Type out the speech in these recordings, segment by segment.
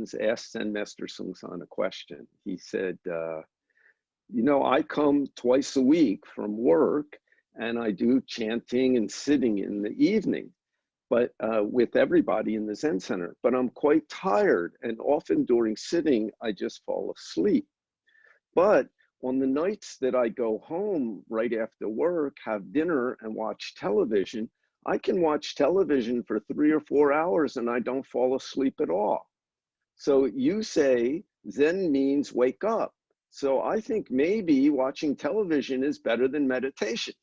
nuns asked Zen Master Seung a question. He said, you know, I come twice a week from work and I do chanting and sitting in the evening, but with everybody in the Zen center, but I'm quite tired, and often during sitting, I just fall asleep. But on the nights that I go home right after work, have dinner and watch television, I can watch television for 3 or 4 hours and I don't fall asleep at all. So you say Zen means wake up. So I think maybe watching television is better than meditation.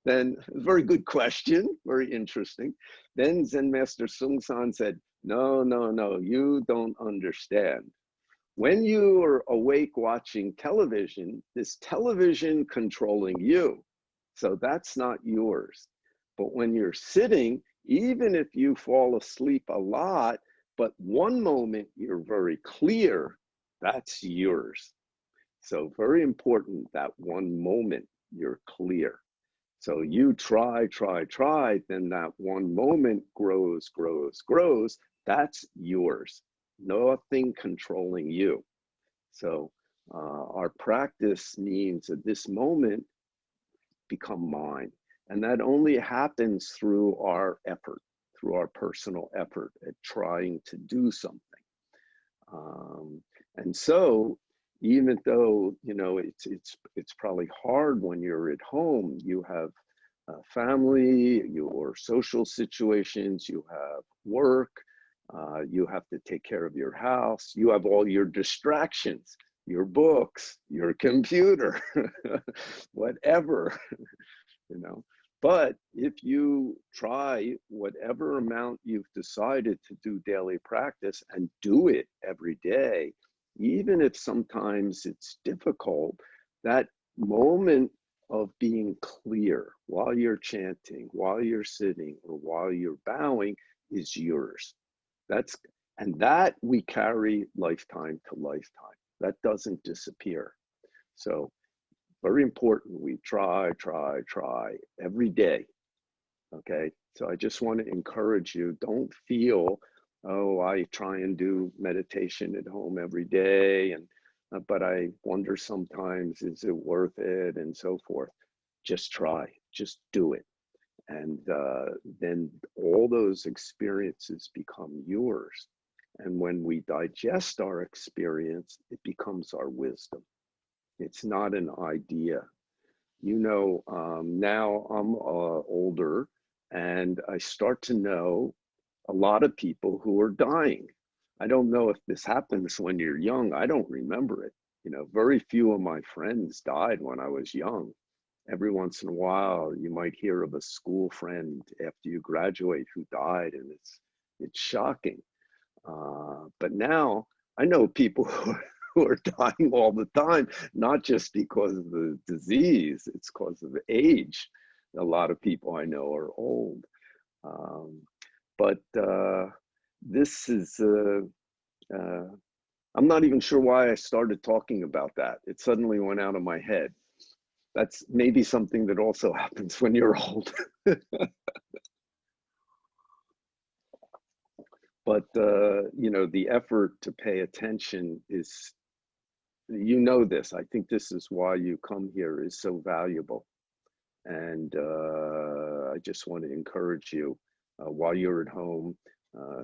Then, very good question, very interesting. Then Zen Master Seung said, no, no, no, you don't understand. When you are awake watching television, this television controlling you. So that's not yours. But when you're sitting, even if you fall asleep a lot, but one moment you're very clear, that's yours. So very important that one moment you're clear. So you try, then that one moment grows, grows, grows. That's yours. Nothing controlling you. So our practice means that this moment become mine. And that only happens through our effort, through our personal effort at trying to do something. And so, even though, you know, it's probably hard when you're at home, you have family, your social situations, you have work, you have to take care of your house, you have all your distractions, your books, your computer, whatever, you know. But if you try whatever amount you've decided to do daily practice and do it every day, even if sometimes it's difficult, that moment of being clear while you're chanting, while you're sitting, or while you're bowing is yours. And that we carry lifetime to lifetime. That doesn't disappear. So very important, we try every day, okay? So I just want to encourage you, don't feel, oh, I try and do meditation at home every day, and but I wonder sometimes, is it worth it, and so forth. Just try, just do it. And then all those experiences become yours. And when we digest our experience, it becomes our wisdom. It's not an idea. You know, now I'm older, and I start to know a lot of people who are dying. I don't know if this happens when you're young. I don't remember it. You know, very few of my friends died when I was young. Every once in a while, you might hear of a school friend after you graduate who died, and it's shocking. But now I know people who are dying all the time, not just because of the disease, it's because of age. A lot of people I know are old. But this is, I'm not even sure why I started talking about that. It suddenly went out of my head. That's maybe something that also happens when you're old. But, you know, the effort to pay attention is, you know this, I think this is why you come here, is so valuable. And I just want to encourage you while you're at home.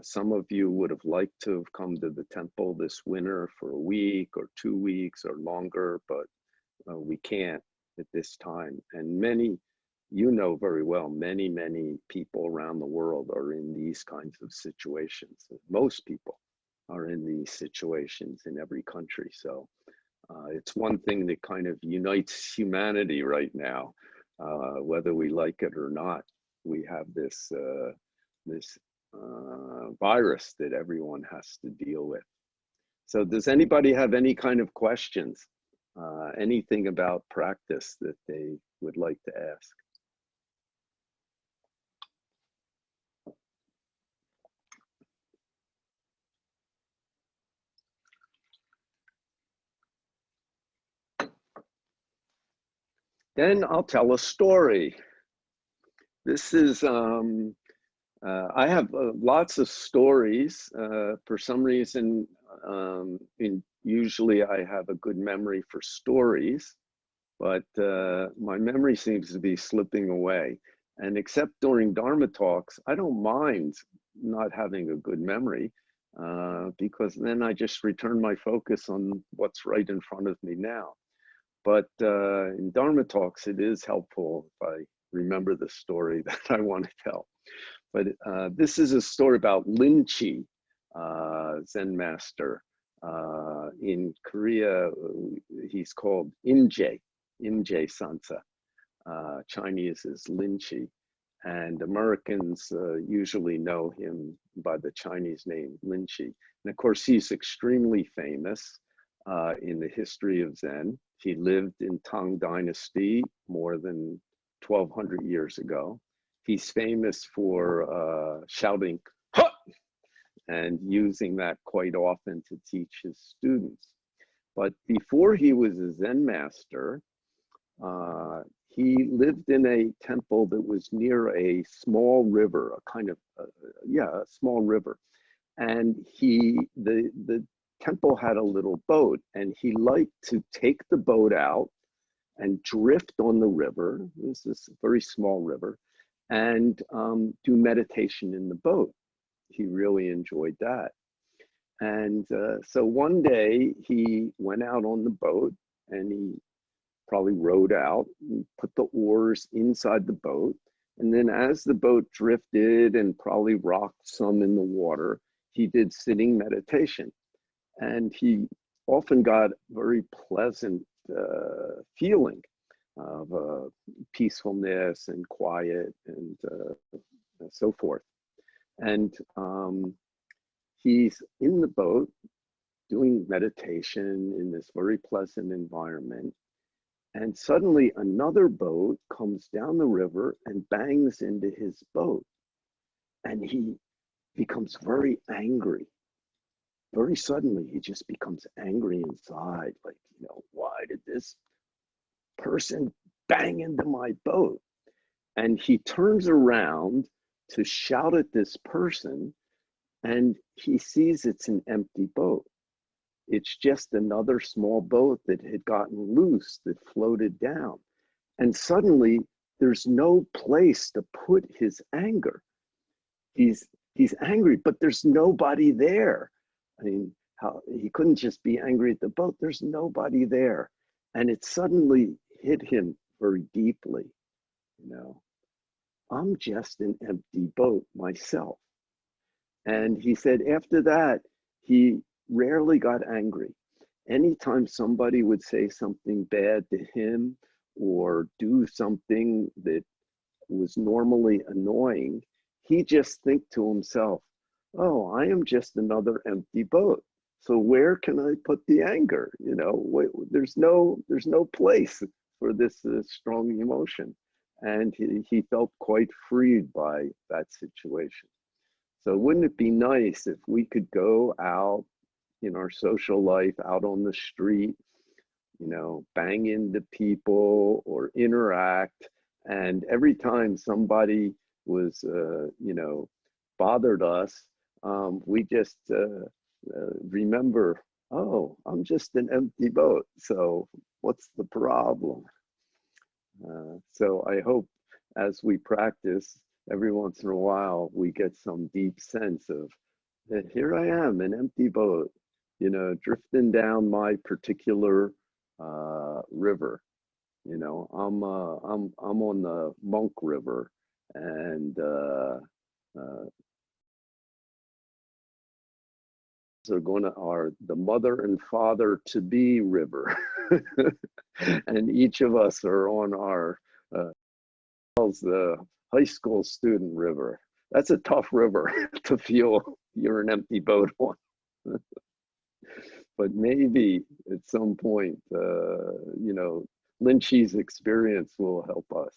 Some of you would have liked to have come to the temple this winter for a week or 2 weeks or longer, but we can't at this time. And many, you know very well, many people around the world are in these kinds of situations. Most people are in these situations in every country. So it's one thing that kind of unites humanity right now, whether we like it or not. We have this virus that everyone has to deal with. So does anybody have any kind of questions? Anything about practice that they would like to ask? Then I'll tell a story. This is I have lots of stories. For some reason, usually I have a good memory for stories, but my memory seems to be slipping away. And except during Dharma talks, I don't mind not having a good memory because then I just return my focus on what's right in front of me now. But in Dharma talks, it is helpful if I remember the story that I want to tell. But this is a story about Lin Chi, Zen master. In Korea, he's called Imje Sansa. Chinese is Lin Chi. And Americans usually know him by the Chinese name Lin Chi. And of course, he's extremely famous in the history of Zen. He lived in Tang Dynasty more than 1200 years ago. He's famous for shouting, "Hut!" and using that quite often to teach his students. But before he was a Zen master, he lived in a temple that was near a small river, a kind of, a small river. And the temple had a little boat, and he liked to take the boat out and drift on the river. This is a very small river, and do meditation in the boat. He really enjoyed that. And so one day he went out on the boat and he probably rowed out and put the oars inside the boat. And then as the boat drifted and probably rocked some in the water, he did sitting meditation. And he often got very pleasant feeling of peacefulness and quiet and so forth. And he's in the boat doing meditation in this very pleasant environment. And suddenly another boat comes down the river and bangs into his boat. And he becomes very angry. Very suddenly, he just becomes angry inside. Like, why did this person bang into my boat? And he turns around to shout at this person, and he sees it's an empty boat. It's just another small boat that had gotten loose, that floated down. And suddenly there's no place to put his anger. He's angry, but there's nobody there. I mean, he couldn't just be angry at the boat. There's nobody there. And it suddenly hit him very deeply. I'm just an empty boat myself. And he said after that, he rarely got angry. Anytime somebody would say something bad to him or do something that was normally annoying, he just think to himself, oh, I am just another empty boat. So where can I put the anger? There's no place for this strong emotion. And he felt quite freed by that situation. So wouldn't it be nice if we could go out in our social life, out on the street, bang into people or interact, and every time somebody was, bothered us, we just remember, oh, I'm just an empty boat, so what's the problem? So I hope as we practice, every once in a while, we get some deep sense of, here I am, an empty boat, drifting down my particular river. I'm on the Monk River, and are the mother and father to be river, and each of us are on our the high school student river. That's a tough river to feel you're an empty boat on. But maybe at some point, Lin Chi's experience will help us.